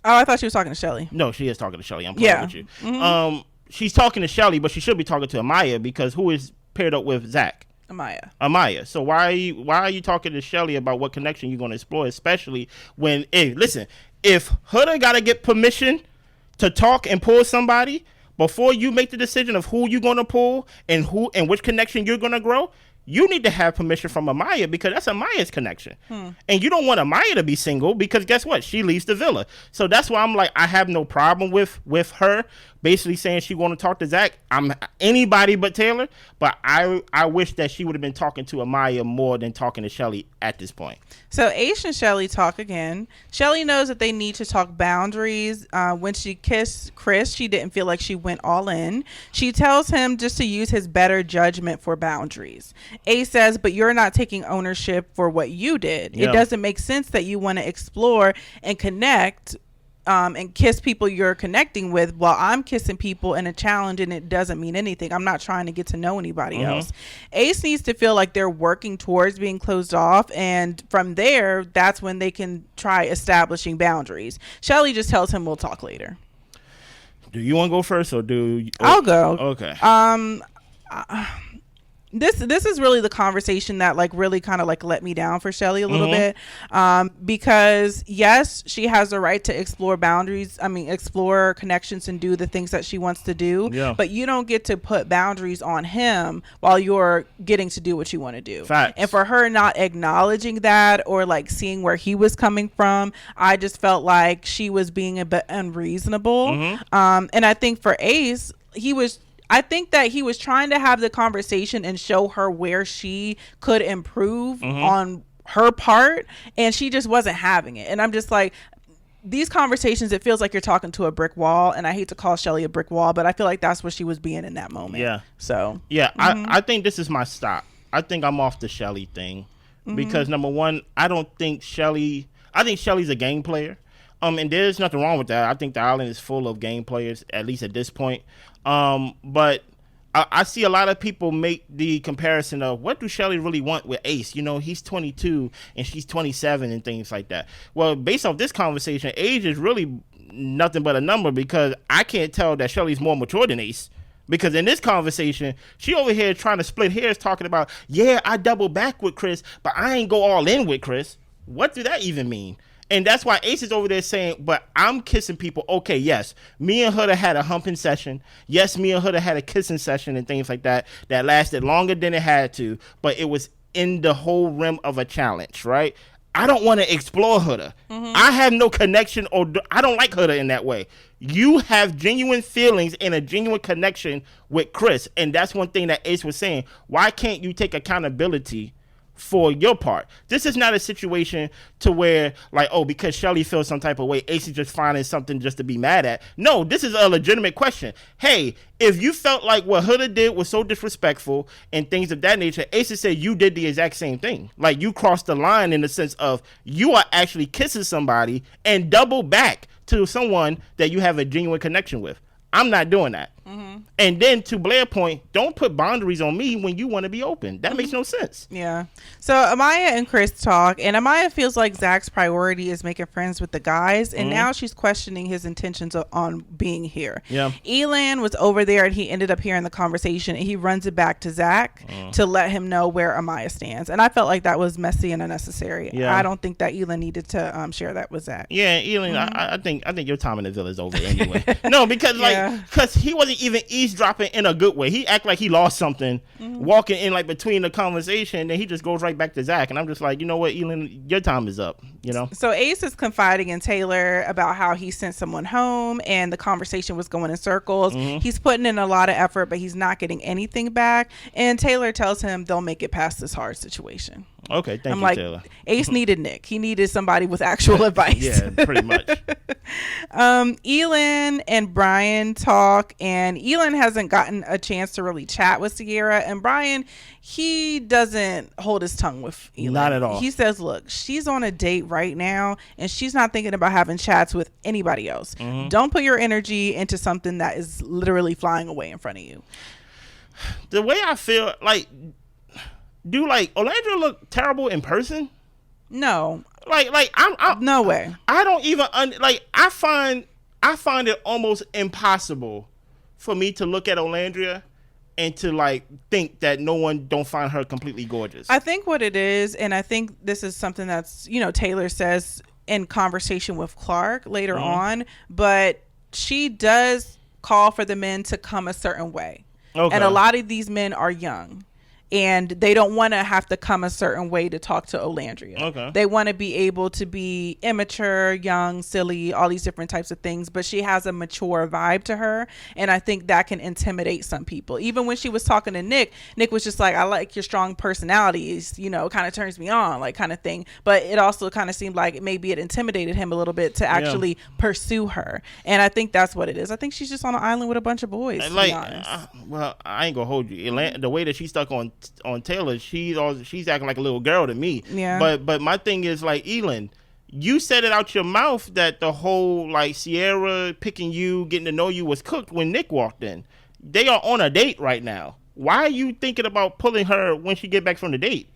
[SPEAKER 1] Oh, I thought she was talking to Shelly.
[SPEAKER 2] No, she is talking to Shelly. I'm playing with you. She's talking to Shelly, but she should be talking to Amaya because who is paired up with Zach? Amaya. So why are you talking to Shelly about what connection you're going to explore, especially when, listen, if Huda got to get permission to talk and pull somebody before you make the decision of who you're going to pull and which connection you're going to grow, you need to have permission from Amaya because that's Amaya's connection. And you don't want Amaya to be single because guess what? She leaves the villa. So that's why I'm like, I have no problem with her basically saying she want to talk to Zach. I'm anybody but Taylor, but I wish that she would have been talking to Amaya more than talking to Shelly at this point.
[SPEAKER 1] So Ace and Shelly talk again. Shelly knows that they need to talk boundaries. When she kissed Chris, she didn't feel like she went all in. She tells him just to use his better judgment for boundaries. Ace says, but you're not taking ownership for what you did. Yeah. It doesn't make sense that you want to explore and connect and kiss people you're connecting with while I'm kissing people in a challenge and it doesn't mean anything. I'm not trying to get to know anybody else. Ace needs to feel like they're working towards being closed off, and from there, that's when they can try establishing boundaries. Shelly just tells him we'll talk later.
[SPEAKER 2] Do you want to go first or
[SPEAKER 1] I'll go.
[SPEAKER 2] Okay.
[SPEAKER 1] This is really the conversation that like really kind of like let me down for Shelly a little bit, because yes, she has the right to explore boundaries. I mean, explore connections and do the things that she wants to do. Yeah. But you don't get to put boundaries on him while you're getting to do what you want to do.
[SPEAKER 2] Facts.
[SPEAKER 1] And for her not acknowledging that or like seeing where he was coming from, I just felt like she was being a bit unreasonable. And I think for Ace, I think that he was trying to have the conversation and show her where she could improve on her part, and she just wasn't having it. And I'm just like, these conversations, it feels like you're talking to a brick wall, and I hate to call Shelly a brick wall, but I feel like that's what she was being in that moment.
[SPEAKER 2] Yeah.
[SPEAKER 1] So.
[SPEAKER 2] Yeah, I think this is my stop. I think I'm off the Shelly thing because number one, I think Shelly's a game player. And there's nothing wrong with that. I think the island is full of game players, at least at this point. But I see a lot of people make the comparison of what do Shelly really want with Ace? You know, he's 22 and she's 27 and things like that. Well, based off this conversation, age is really nothing but a number because I can't tell that Shelly's more mature than Ace. Because in this conversation, she over here trying to split hairs talking about, yeah, I double back with Chris, but I ain't go all in with Chris. What do that even mean? And that's why Ace is over there saying, but I'm kissing people. Okay, yes, me and Huda had a humping session. Yes, me and Huda had a kissing session and things like that lasted longer than it had to, but it was in the whole rim of a challenge, right? I don't want to explore Huda. I have no connection or I don't like Huda in that way. You have genuine feelings and a genuine connection with Chris. And that's one thing that Ace was saying. Why can't you take accountability for your part? This is not a situation to where like, oh, because Shelly feels some type of way, Ace is just finding something just to be mad at. No, this is a legitimate question. Hey, if you felt like what Huda did was so disrespectful and things of that nature, Ace said you did the exact same thing. Like you crossed the line in the sense of you are actually kissing somebody and double back to someone that you have a genuine connection with. I'm not doing that. And then to Blair's point, don't put boundaries on me when you want to be open. That makes no sense.
[SPEAKER 1] Yeah. So Amaya and Chris talk, and Amaya feels like Zach's priority is making friends with the guys, and now she's questioning his intentions on being here. Yeah. Elan was over there, and he ended up hearing the conversation, and he runs it back to Zach to let him know where Amaya stands. And I felt like that was messy and unnecessary. Yeah. I don't think that Elan needed to share that with Zach.
[SPEAKER 2] Yeah, Elan, I think your time in the villa is over anyway. No, because because he wasn't even easy eavesdropping in a good way. He act like he lost something, walking in like between the conversation, and then he just goes right back to Zach. And I'm just like, you know what, Elan, your time is up. You know.
[SPEAKER 1] So Ace is confiding in Taylor about how he sent someone home, and the conversation was going in circles. He's putting in a lot of effort, but he's not getting anything back. And Taylor tells him they'll make it past this hard situation.
[SPEAKER 2] Okay, thank you,
[SPEAKER 1] like,
[SPEAKER 2] Taylor.
[SPEAKER 1] Ace needed Nick. He needed somebody with actual advice.
[SPEAKER 2] Yeah, pretty much.
[SPEAKER 1] Elan and Brian talk, and Elan hasn't gotten a chance to really chat with Sierra, and Brian, he doesn't hold his tongue with Elan.
[SPEAKER 2] Not at all.
[SPEAKER 1] He says, look, she's on a date right now, and she's not thinking about having chats with anybody else. Don't put your energy into something that is literally flying away in front of you.
[SPEAKER 2] The way I feel, like, do like Olandria look terrible in person?
[SPEAKER 1] No.
[SPEAKER 2] Like I'm
[SPEAKER 1] no way.
[SPEAKER 2] I don't even I find it almost impossible for me to look at Olandria and to like think that no one don't find her completely gorgeous.
[SPEAKER 1] I think what it is, and I think this is something that's, Taylor says in conversation with Clark later on, but she does call for the men to come a certain way. Okay. And a lot of these men are young, and they don't want to have to come a certain way to talk to Olandria. Okay. They want to be able to be immature, young, silly, all these different types of things. But she has a mature vibe to her, and I think that can intimidate some people. Even when she was talking to Nick was just like, I like your strong personalities, kind of turns me on, like kind of thing. But it also kind of seemed like maybe it intimidated him a little bit to actually pursue her. And I think that's what it is. I think she's just on an island with a bunch of boys, to be honest.
[SPEAKER 2] Well, I ain't gonna hold you. The way that she's stuck on Taylor, she's acting like a little girl to me. Yeah. But my thing is, like, Elan, you said it out your mouth that the whole like Sierra picking you, getting to know you was cooked when Nick walked in. They are on a date right now. Why are you thinking about pulling her when she get back from the date?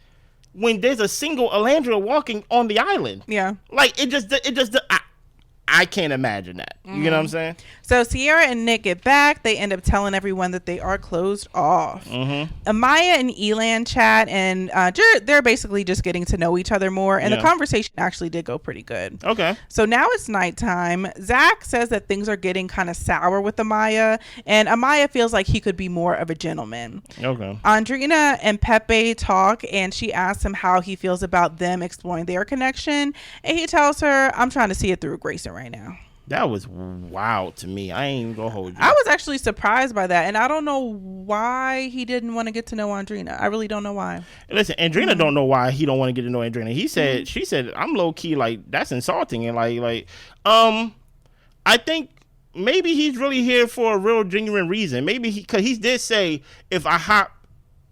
[SPEAKER 2] When there's a single Olandria walking on the island. Yeah. Like it just I can't imagine that. You know what I'm saying?
[SPEAKER 1] So Sierra and Nick get back. They end up telling everyone that they are closed off. Amaya and Elan chat, and they're basically just getting to know each other more. And the conversation actually did go pretty good. Okay. So now it's nighttime. Zach says that things are getting kind of sour with Amaya, and Amaya feels like he could be more of a gentleman. Okay. Andrina and Pepe talk, and she asks him how he feels about them exploring their connection. And he tells her, I'm trying to see it through Grayson right now.
[SPEAKER 2] That was wild to me. I ain't even gonna hold you.
[SPEAKER 1] I was actually surprised by that, and I don't know why he didn't want to get to know Andrina. I really don't know why.
[SPEAKER 2] Listen, Andrina don't know why he don't want to get to know Andrina. He said, she said, I'm low key like that's insulting, and like I think maybe he's really here for a real genuine reason. Maybe because he did say, if I hop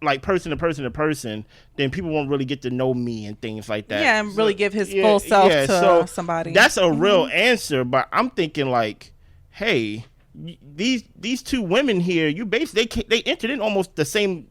[SPEAKER 2] like person to person to person, then people won't really get to know me and things like that.
[SPEAKER 1] Yeah, and really give his full self to somebody.
[SPEAKER 2] That's a real answer, but I'm thinking like, hey, these two women here, you basically they entered in almost the same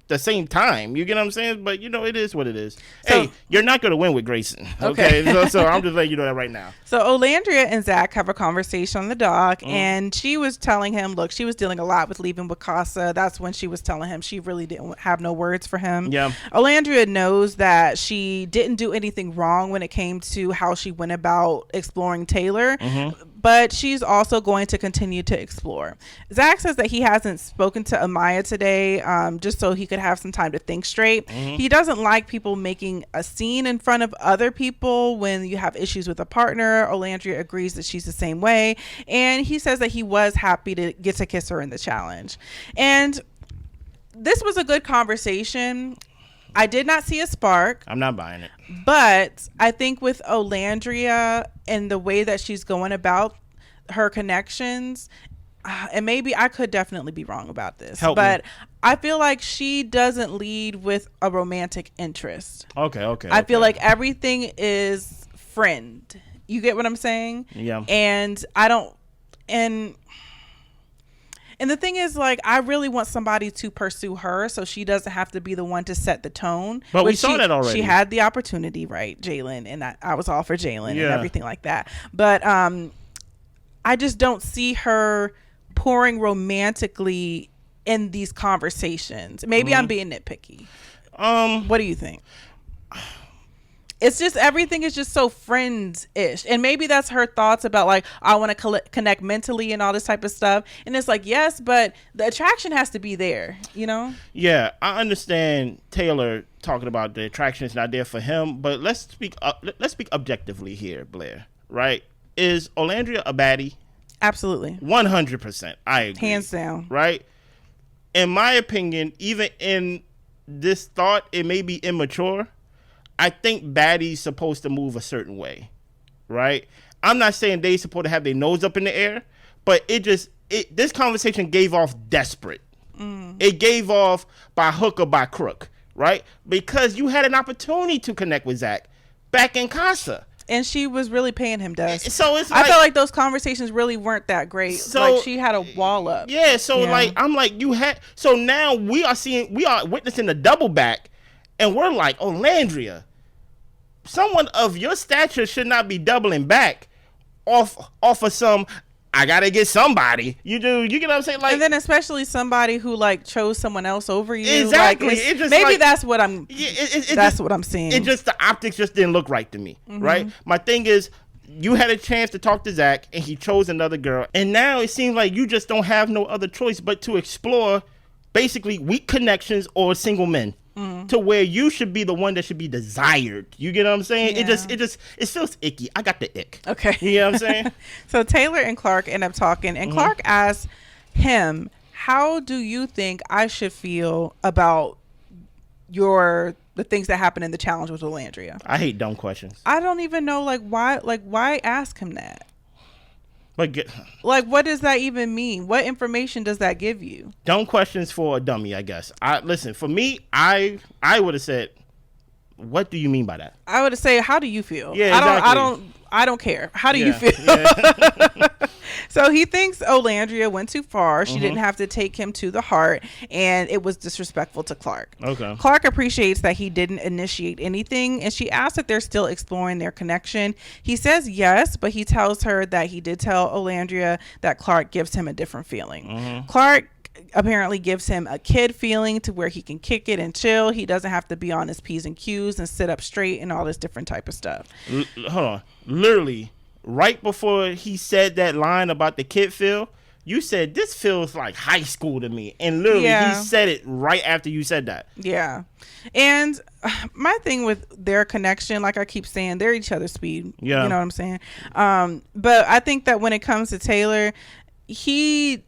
[SPEAKER 2] time. You get what I'm saying? But it is what it is. So, hey, you're not gonna win with Grayson. Okay. so I'm just letting you know that right now.
[SPEAKER 1] So Olandria and Zach have a conversation on the dock, and she was telling him, look, she was dealing a lot with leaving with Casa. That's when she was telling him she really didn't have no words for him. Yeah. Olandria knows that she didn't do anything wrong when it came to how she went about exploring Taylor. But she's also going to continue to explore. Zach says that he hasn't spoken to Amaya today just so he could have some time to think straight. He doesn't like people making a scene in front of other people when you have issues with a partner. Olandria agrees that she's the same way. And he says that he was happy to get to kiss her in the challenge. And this was a good conversation. I did not see a spark.
[SPEAKER 2] I'm not buying it.
[SPEAKER 1] But I think with Olandria and the way that she's going about her connections, and maybe I could definitely be wrong about this, but I feel like she doesn't lead with a romantic interest. Okay. I feel like everything is friend. You get what I'm saying? Yeah. And I don't, and the thing is, like, I really want somebody to pursue her so she doesn't have to be the one to set the tone.
[SPEAKER 2] But we saw that already.
[SPEAKER 1] She had the opportunity, right, Jalen? And I was all for Jalen and everything like that. But I just don't see her pouring romantically in these conversations. Maybe I'm being nitpicky. What do you think? It's just everything is just so friends-ish, and maybe that's her thoughts about like I want to connect mentally and all this type of stuff. And it's like, yes, but the attraction has to be there, you know?
[SPEAKER 2] Yeah, I understand Taylor talking about the attraction is not there for him, but let's speak objectively here, Blair. Right? Is Olandria a baddie?
[SPEAKER 1] Absolutely.
[SPEAKER 2] 100%. I agree.
[SPEAKER 1] Hands down.
[SPEAKER 2] Right? In my opinion, even in this thought, it may be immature. I think baddies supposed to move a certain way, right? I'm not saying they supposed to have their nose up in the air, but this conversation gave off desperate. It gave off by hook or by crook, right? Because you had an opportunity to connect with Zach back in Casa.
[SPEAKER 1] And she was really paying him dust.
[SPEAKER 2] So it's like,
[SPEAKER 1] I felt like those conversations really weren't that great. So, like she had a wall up.
[SPEAKER 2] Yeah, so like I'm like so now we are witnessing the double back, and we're like, Olandria, someone of your stature should not be doubling back off of some I gotta get somebody. You get what I'm saying? Like,
[SPEAKER 1] and then especially somebody who like chose someone else over you.
[SPEAKER 2] Exactly.
[SPEAKER 1] Like, maybe like, that's what I'm. What I'm seeing.
[SPEAKER 2] It just the optics just didn't look right to me. Right. My thing is, you had a chance to talk to Zach, and he chose another girl, and now it seems like you just don't have no other choice but to explore, basically weak connections or single men. To where you should be the one that should be desired. You get what I'm saying? Yeah. It feels icky. I got the ick.
[SPEAKER 1] Okay.
[SPEAKER 2] You know what I'm saying?
[SPEAKER 1] So Taylor and Clark end up talking, and Clark asked him, how do you think I should feel about the things that happened in the challenge with Olandria?
[SPEAKER 2] I hate dumb questions.
[SPEAKER 1] I don't even know why ask him that?
[SPEAKER 2] Like,
[SPEAKER 1] what does that even mean? What information does that give you?
[SPEAKER 2] Dumb questions for a dummy, I guess. Listen, for me, I would have said, what do you mean by that?
[SPEAKER 1] I would say, how do you feel?
[SPEAKER 2] Yeah, exactly.
[SPEAKER 1] I don't care. How do you feel?
[SPEAKER 2] Yeah.
[SPEAKER 1] So he thinks Olandria went too far. She didn't have to take him to the heart, and it was disrespectful to Clark.
[SPEAKER 2] Okay.
[SPEAKER 1] Clark appreciates that he didn't initiate anything, and she asks if they're still exploring their connection. He says yes, but he tells her that he did tell Olandria that Clark gives him a different feeling. Clark apparently gives him a kid feeling to where he can kick it and chill. He doesn't have to be on his P's and Q's and sit up straight and all this different type of stuff.
[SPEAKER 2] Hold on. Literally, right before he said that line about the kid feel, you said, this feels like high school to me. And literally, he said it right after you said that.
[SPEAKER 1] Yeah. And my thing with their connection, like I keep saying, they're each other's speed.
[SPEAKER 2] Yeah.
[SPEAKER 1] You know what I'm saying? But I think that when it comes to Taylor, he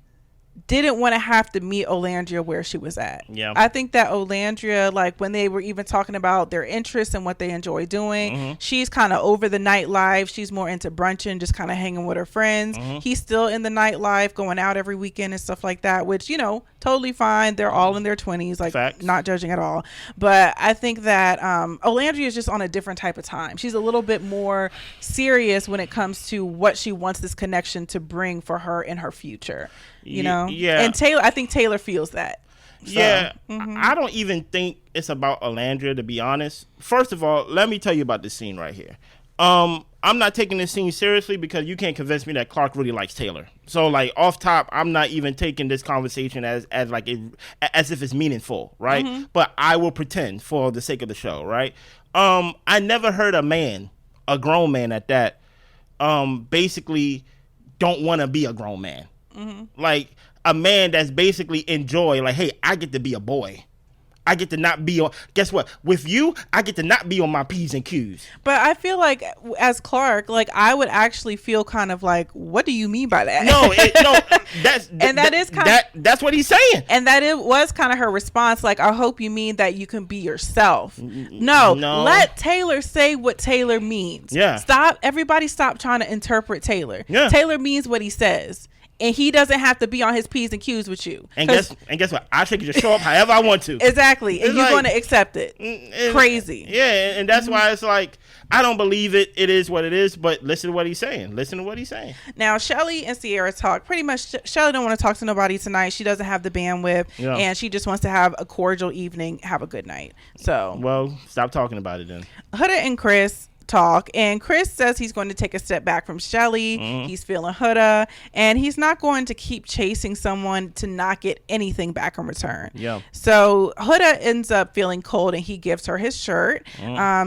[SPEAKER 1] didn't want to have to meet Olandria where she was at.
[SPEAKER 2] Yeah.
[SPEAKER 1] I think that Olandria, like when they were even talking about their interests and what they enjoy doing, she's kind of over the nightlife. She's more into brunching, just kind of hanging with her friends. He's still in the nightlife, going out every weekend and stuff like that, which, you know, totally fine. They're all in their 20s, like
[SPEAKER 2] Facts.
[SPEAKER 1] Not judging at all. But I think that Olandria is just on a different type of time. She's a little bit more serious when it comes to what she wants this connection to bring for her in her future. You know?
[SPEAKER 2] Yeah.
[SPEAKER 1] And I think Taylor feels that. So,
[SPEAKER 2] yeah. I don't even think it's about Olandria, to be honest. First of all, let me tell you about this scene right here. I'm not taking this scene seriously because you can't convince me that Clark really likes Taylor. So, like, off top, I'm not even taking this conversation as if it's meaningful, right? But I will pretend for the sake of the show, right? I never heard a grown man at that, basically don't want to be a grown man. Like a man that's basically enjoy, like, hey, I get to be a boy. I get to not be on, guess what? With you, I get to not be on my P's and Q's.
[SPEAKER 1] But I feel like as Clark, like I would actually feel kind of like, what do you mean by that?
[SPEAKER 2] That's what he's saying.
[SPEAKER 1] And that it was kind of her response. Like, I hope you mean that you can be yourself. No, let Taylor say what Taylor means.
[SPEAKER 2] Yeah.
[SPEAKER 1] Everybody stop trying to interpret Taylor.
[SPEAKER 2] Yeah.
[SPEAKER 1] Taylor means what he says. And he doesn't have to be on his P's and Q's with you.
[SPEAKER 2] And guess what? I can just show up however I want to.
[SPEAKER 1] Exactly. And you're going to accept it. Crazy.
[SPEAKER 2] Yeah. And that's why it's like, I don't believe it. It is what it is. But listen to what he's saying.
[SPEAKER 1] Now, Shelly and Sierra talk. Pretty much, Shelly don't want to talk to nobody tonight. She doesn't have the bandwidth. Yeah. And she just wants to have a cordial evening, have a good night. So.
[SPEAKER 2] Well, stop talking about it then.
[SPEAKER 1] Huda and Chris talk, and Chris says he's going to take a step back from Shelly. He's feeling Huda, and he's not going to keep chasing someone to not get anything back in return.
[SPEAKER 2] Yeah.
[SPEAKER 1] So Huda ends up feeling cold, and he gives her his shirt.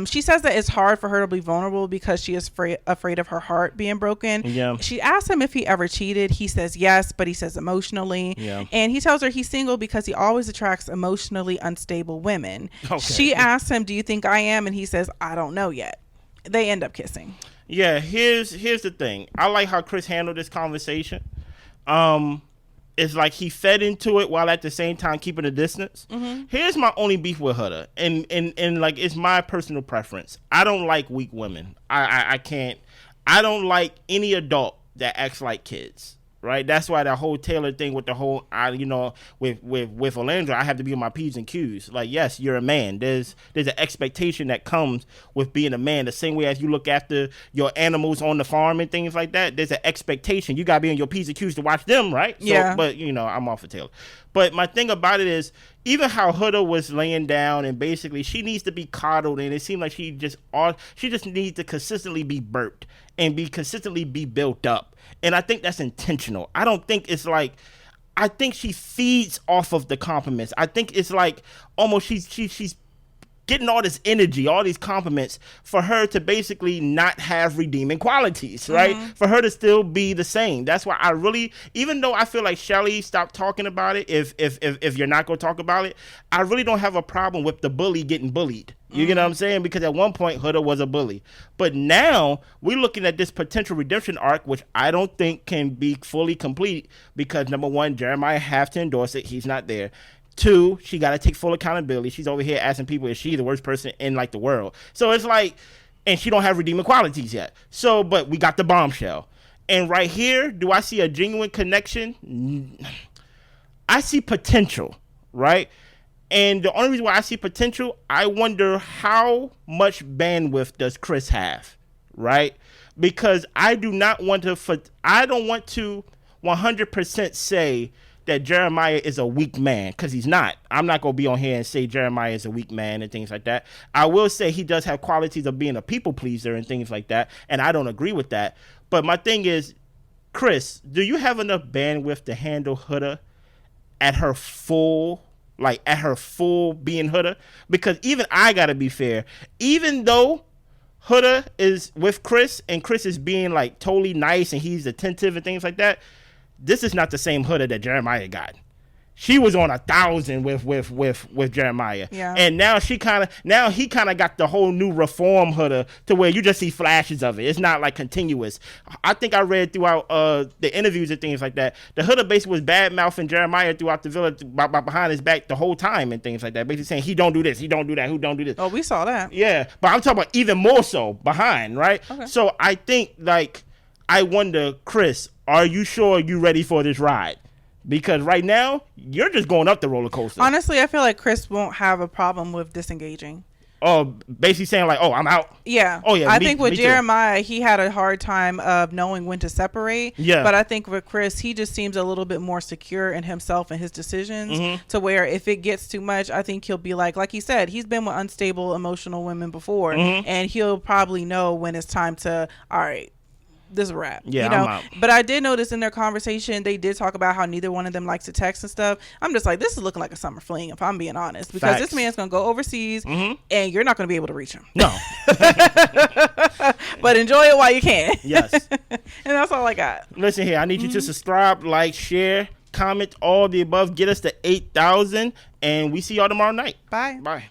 [SPEAKER 1] She says that it's hard for her to be vulnerable because she is afraid of her heart being broken.
[SPEAKER 2] Yeah.
[SPEAKER 1] She asks him if he ever cheated. He says yes, but he says emotionally.
[SPEAKER 2] Yeah.
[SPEAKER 1] And he tells her he's single because he always attracts emotionally unstable women.
[SPEAKER 2] Okay.
[SPEAKER 1] She asks him, do you think I am? And he says, I don't know yet. They end up kissing.
[SPEAKER 2] Yeah, here's the thing. I like how Chris handled this conversation. It's like he fed into it while at the same time keeping a distance. Here's my only beef with Huda, and like it's my personal preference. I don't like weak women. I can't. I don't like any adult that acts like kids. Right, that's why that whole Taylor thing with the whole, with Olandria, I have to be on my P's and Q's. Like, yes, you're a man. There's an expectation that comes with being a man. The same way as you look after your animals on the farm and things like that. There's an expectation. You gotta be on your P's and Q's to watch them, right? So,
[SPEAKER 1] yeah.
[SPEAKER 2] But I'm off of Taylor. But my thing about it is, even how Huda was laying down and basically she needs to be coddled, and it seemed like she just needs to consistently be burped and consistently be built up. And I think that's intentional. I don't think it's like, I think she feeds off of the compliments. I think it's like almost she's getting all this energy, all these compliments for her to basically not have redeeming qualities, right? For her to still be the same. That's why I really, even though I feel like Shelly stopped talking about it, if you're not going to talk about it, I really don't have a problem with the bully getting bullied. You get what I'm saying? Because at one point, Huda was a bully. But now, we're looking at this potential redemption arc, which I don't think can be fully complete because, number one, Jeremiah have to endorse it. He's not there. Two, she got to take full accountability. She's over here asking people, is she the worst person in, like, the world? So it's like, and she don't have redeeming qualities yet. So, but we got the bombshell. And right here, do I see a genuine connection? I see potential, right? And the only reason why I see potential, I wonder how much bandwidth does Chris have, right? Because I don't want to 100% say that Jeremiah is a weak man, because he's not. I'm not going to be on here and say Jeremiah is a weak man and things like that. I will say he does have qualities of being a people pleaser and things like that, and I don't agree with that. But my thing is, Chris, do you have enough bandwidth to handle Huda at her full being Huda? Because even I gotta be fair, even though Huda is with Chris and Chris is being like totally nice and he's attentive and things like that, this is not the same Huda that Jeremiah got. She was on 1,000 with Jeremiah.
[SPEAKER 1] Yeah.
[SPEAKER 2] And now he kind of got the whole new reform Huda to where you just see flashes of it. It's not like continuous. I think I read throughout the interviews and things like that. The Huda basically was bad mouthing Jeremiah throughout the village behind his back the whole time and things like that. Basically saying he don't do this, he don't do that, who don't do this.
[SPEAKER 1] Oh, we saw that.
[SPEAKER 2] Yeah, but I'm talking about even more so behind, right?
[SPEAKER 1] Okay.
[SPEAKER 2] So I think I wonder, Chris, are you sure you ready for this ride? Because right now, you're just going up the roller coaster.
[SPEAKER 1] Honestly, I feel like Chris won't have a problem with disengaging.
[SPEAKER 2] Oh, basically saying like, oh, I'm out.
[SPEAKER 1] Yeah.
[SPEAKER 2] Oh, yeah.
[SPEAKER 1] I think with
[SPEAKER 2] me
[SPEAKER 1] Jeremiah, he had a hard time of knowing when to separate.
[SPEAKER 2] Yeah.
[SPEAKER 1] But I think with Chris, he just seems a little bit more secure in himself and his decisions to where if it gets too much, I think he'll be like he said, he's been with unstable emotional women before. And he'll probably know when it's time to, all right, this is a wrap.
[SPEAKER 2] Yeah,
[SPEAKER 1] you know?
[SPEAKER 2] I'm out.
[SPEAKER 1] But I did notice in their conversation they did talk about how neither one of them likes to text and stuff. I'm just like, this is looking like a summer fling if I'm being honest, because
[SPEAKER 2] Facts.
[SPEAKER 1] this man's gonna go overseas and you're not gonna be able to reach him.
[SPEAKER 2] No.
[SPEAKER 1] But enjoy it while you can.
[SPEAKER 2] Yes.
[SPEAKER 1] And that's all I got.
[SPEAKER 2] Listen here, I need you to subscribe, like, share, comment, all the above. Get us to 8,000, and we see y'all tomorrow night.
[SPEAKER 1] Bye.
[SPEAKER 2] Bye.